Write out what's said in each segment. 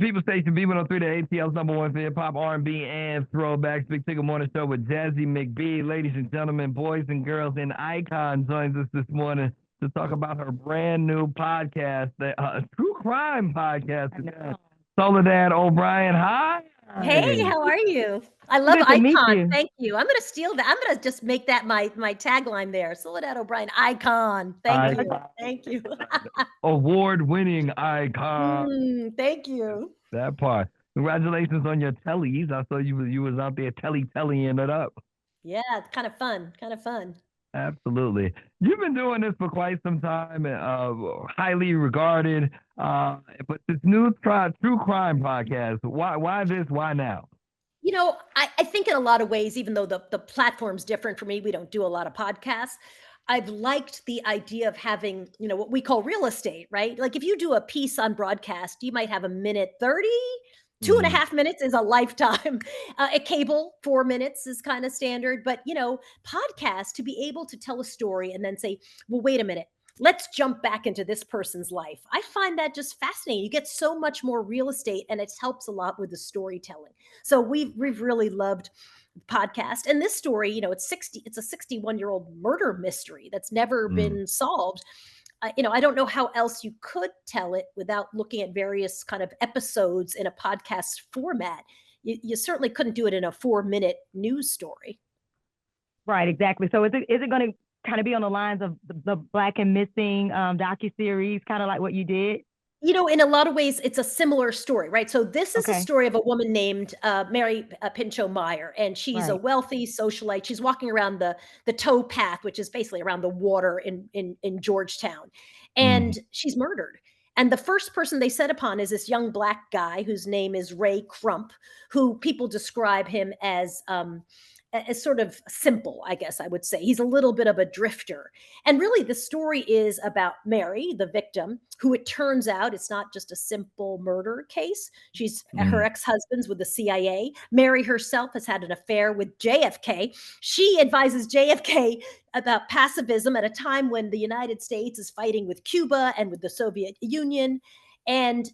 People Station, B103, the ATL's number one for hip hop, R&B, and throwbacks. Big Tigger Morning Show with Jazzy, McBee. Ladies and gentlemen, boys and girls, and Icon joins us this morning to talk about her brand new podcast, the True Crime Podcast. Soledad O'Brien, hi. Hey, how are you? I love Good to meet Icon. you. Thank you. I'm going to steal that. I'm going to just make that my tagline there. Soledad O'Brien, Icon. Thank you. Thank you. Award-winning icon. Thank you. That part. Congratulations on your tellies. I saw you was out there tellying it up. Yeah, it's kind of fun. Kind of fun. Absolutely. You've been doing this for quite some time, highly regarded. But this new true crime podcast, why this? Why now? You know, I think in a lot of ways, even though the platform's different for me, we don't do a lot of podcasts. I've liked the idea of having, what we call real estate, right? Like if you do a piece on broadcast, you might have a minute 30. 2.5 minutes is a lifetime. At cable, 4 minutes is kind of standard. But, podcast, to be able to tell a story and then say, well, wait a minute, let's jump back into this person's life. I find that just fascinating. You get so much more real estate and it helps a lot with the storytelling. So we've really loved the podcast. And this story, it's a 61-year-old murder mystery that's never been solved. I don't know how else you could tell it without looking at various kind of episodes in a podcast format. You certainly couldn't do it in a 4-minute news story. Right, exactly. So is it going to kind of be on the lines of the Black and Missing docuseries, kind of like what you did? In a lot of ways, it's a similar story, right? So this is a story of a woman named Mary Pinchot Meyer, and she's a wealthy socialite. She's walking around the tow path, which is basically around the water in Georgetown, and she's murdered. And the first person they set upon is this young Black guy whose name is Ray Crump, who people describe him as sort of simple, I guess I would say. He's a little bit of a drifter. And really the story is about Mary, the victim, who it turns out it's not just a simple murder case. She's her ex-husband's with the CIA. Mary herself has had an affair with JFK. She advises JFK about pacifism at a time when the United States is fighting with Cuba and with the Soviet Union. And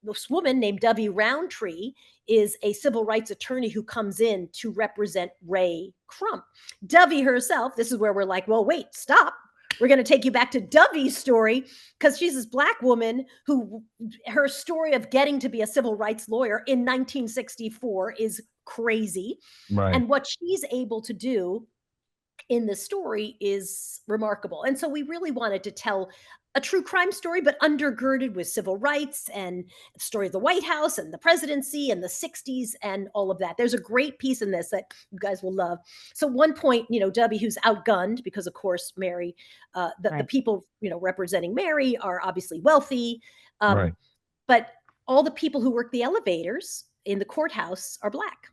this woman named Dovey Roundtree is a civil rights attorney who comes in to represent Ray Crump. Dovey herself, this is where we're like, well, wait, stop. We're going to take you back to Dovey's story because she's this Black woman who her story of getting to be a civil rights lawyer in 1964 is crazy. Right. And what she's able to do in the story is remarkable. And so we really wanted to tell a true crime story, but undergirded with civil rights and the story of the White House and the presidency and the 60s and all of that. There's a great piece in this that you guys will love. So one point, Debbie, who's outgunned because of course, Mary, the people, representing Mary are obviously wealthy. But all the people who work the elevators in the courthouse are Black.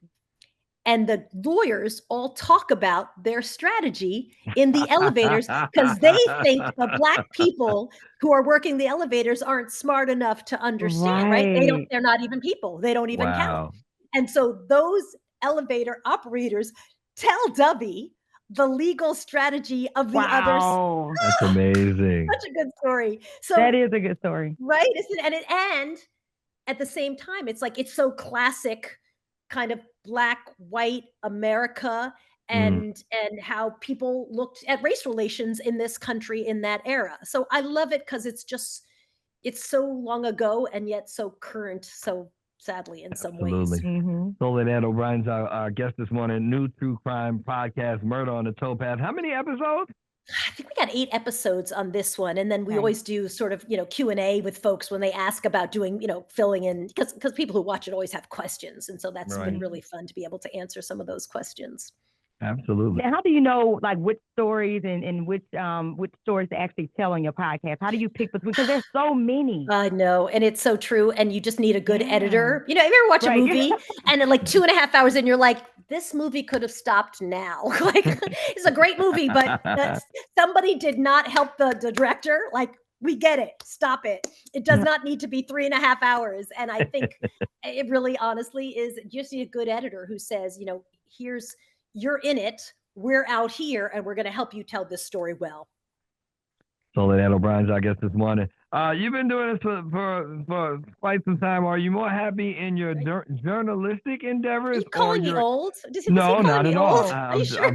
And the lawyers all talk about their strategy in the elevators because they think the Black people who are working the elevators aren't smart enough to understand, right? They're not even people. They don't even count. And so those elevator operators tell Dovey the legal strategy of the others. That's amazing. Such a good story. So that is a good story. Right? And at the same time, it's like, it's so classic kind of Black, white America and how people looked at race relations in this country in that era. So I love it because it's so long ago and yet so current, so sadly in some ways. Soledad O'Brien's our guest this morning. New true crime podcast, Murder on the Towpath. How many episodes? I think we got 8 episodes on this one. And then we always do sort of, Q&A with folks when they ask about doing, filling in, because people who watch it always have questions. And so that's been really fun to be able to answer some of those questions. Absolutely. Now, how do you know like which stories and which stories to actually tell on your podcast? How do you pick between? Because there's so many. I know, and it's so true. And you just need a good editor. Have you ever watch a movie and then like 2.5 hours in, you're like, this movie could have stopped now. Like it's a great movie, but somebody did not help the director. Like, we get it. Stop it. It does not need to be 3.5 hours. And I think it really honestly is just need a good editor who says, you're in it, we're out here, and we're going to help you tell this story well. Soledad O'Brien's our guest this morning. You've been doing this for quite some time. Are you more happy in your journalistic Are endeavors you or calling me your? old? Was he No, calling not me at old? all. Are you sure?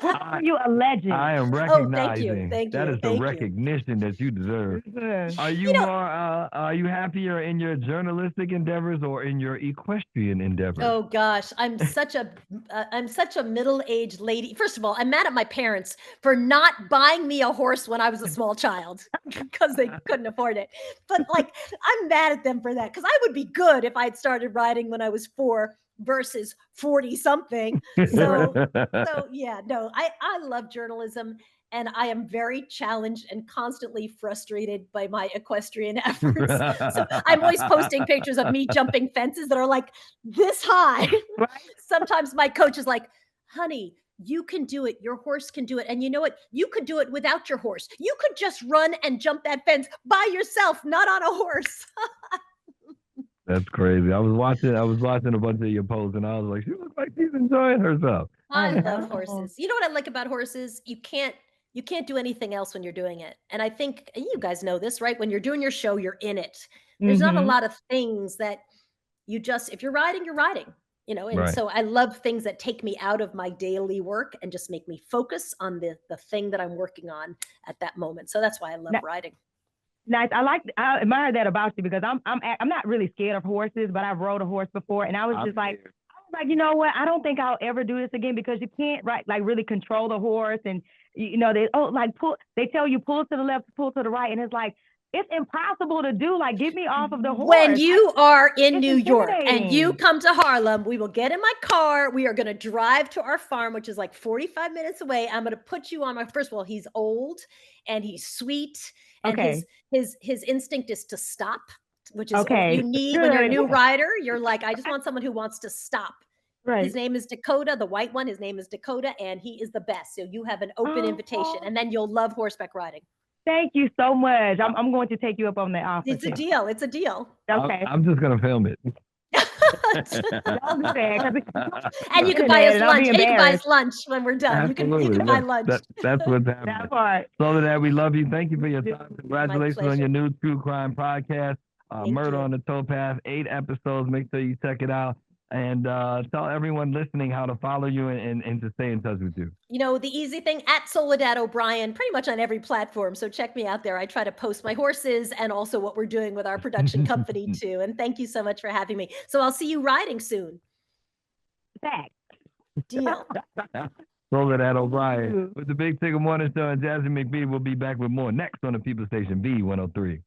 What are you a legend? I am Oh, thank you. recognizing Thank that you. is the Thank you. recognition that you deserve. Listen. Are you more? Are you happier in your journalistic endeavors or in your equestrian endeavors? Oh gosh, I'm such a middle-aged lady. First of all, I'm mad at my parents for not buying me a horse when I was a small child because they couldn't afford it. But like, I'm mad at them for that because I would be good if I had started riding when I was 4 versus 40 something. So yeah, no, I love journalism and I am very challenged and constantly frustrated by my equestrian efforts. So I'm always posting pictures of me jumping fences that are like this high. Right? Sometimes my coach is like, honey, you can do it. Your horse can do it. And you know what? You could do it without your horse. You could just run and jump that fence by yourself, not on a horse. That's crazy. I was watching a bunch of your posts, and I was like, she looks like she's enjoying herself. I Oh, love no. horses. You know what I like about horses? You can't do anything else when you're doing it. And I think and you guys know this, right? When you're doing your show, you're in it. There's not a Mhm. lot of things that you just if you're riding, you're riding. And Right. so I love things that take me out of my daily work and just make me focus on the thing that I'm working on at that moment. So that's why I love Now, riding. nice. I admire that about you because I'm not really scared of horses, but I've rode a horse before, and I was I'm just like, here. you know what? I don't think I'll ever do this again because you can't like really control the horse, and they tell you pull to the left, pull to the right, and it's like it's impossible to do. Like get me off of the When horse. you are in It's New York and you intimidating. come to Harlem, we will get in my car. We are going to drive to our farm, which is like 45 minutes away. I'm going to put you on my first of all, he's old and he's sweet and Okay. his instinct is to stop, which is all Okay. you need when you're a Good. new rider. You're like, I just want someone who wants to stop. His Right. name is Dakota, the white one. His name is Dakota, and he is the best. So you have an open invitation, Oh, and then you'll love horseback riding. thank you so much. I'm going to take you up on the offer It's a too. deal. It's a deal. Okay. I'm just gonna film it. Don't do that, 'cause And you can buy us lunch. And you can buy us lunch when we're done. You Absolutely. can buy lunch. That's what's happening. that part. Soledad, we love you. Thank you for your time. Congratulations on pleasure. your new true crime podcast, Thank Murder you. on the Towpath. 8 episodes. Make sure you check it out. And tell everyone listening how to follow you and to stay in touch with you. The easy thing at Soledad O'Brien, pretty much on every platform. So check me out there. I try to post my horses and also what we're doing with our production company too. And thank you so much for having me. So I'll see you riding soon. Back. Deal. Soledad O'Brien with the Big Tigger Morning Show, and Jazzy McBee will be back with more next on the People Station B103.